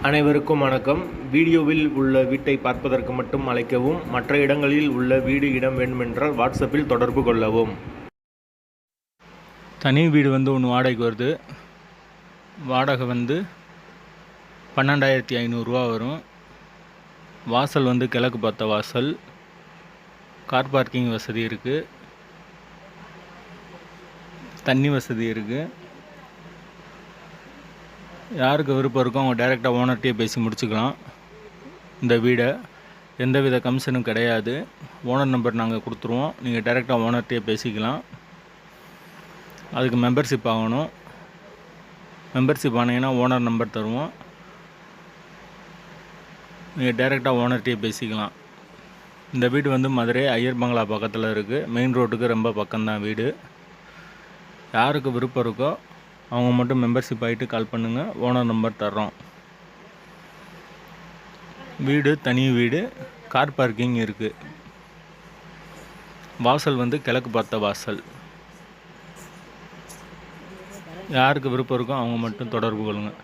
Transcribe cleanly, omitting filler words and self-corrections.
அனைவருக்கும் வணக்கம். வீடியோவில் உள்ள வீட்டை பார்ப்பதற்கு மட்டும் அழைக்கவும். மற்ற இடங்களில் உள்ள வீடு இடம் வேண்டுமென்றால் வாட்ஸ்அப்பில் தொடர்பு கொள்ளவும். தனி வீடு ஒன்று வாடகைக்கு வருது. வாடகை 12,500 வரும். வாசல் கிழக்கு பார்த்த வாசல். கார் பார்க்கிங் வசதி இருக்குது. தண்ணி வசதி இருக்குது. யாருக்கு விருப்பம் இருக்கோ அவங்க டைரெக்டாக ஓனர்கிட்டே பேசி முடிச்சுக்கலாம். இந்த வீடை எந்தவித கமிஷனும் கிடையாது. ஓனர் நம்பர் நாங்கள் கொடுத்துருவோம். நீங்கள் டைரெக்டாக ஓனர்கிட்டே பேசிக்கலாம். அதுக்கு மெம்பர்ஷிப் ஆகணும். மெம்பர்ஷிப் ஆனீங்கன்னா ஓனர் நம்பர் தருவோம். நீங்கள் டைரெக்டாக ஓனர்கிட்டே பேசிக்கலாம். இந்த வீடு மதுரை ஐயர் பங்களா பக்கத்தில் இருக்குது. மெயின் ரோட்டுக்கு ரொம்ப பக்கம்தான் வீடு. யாருக்கு விருப்பம் இருக்கோ அவங்க மட்டும் மெம்பர்ஷிப் ஆகிட்டு கால் பண்ணுங்கள். ஓனர் நம்பர் தர்றோம். வீடு தனி வீடு. கார் பார்க்கிங் இருக்குது. வாசல் கிழக்கு பார்த்த வாசல். யாருக்கு விருப்பம் இருக்கோ அவங்க மட்டும் தொடர்பு கொள்ளுங்கள்.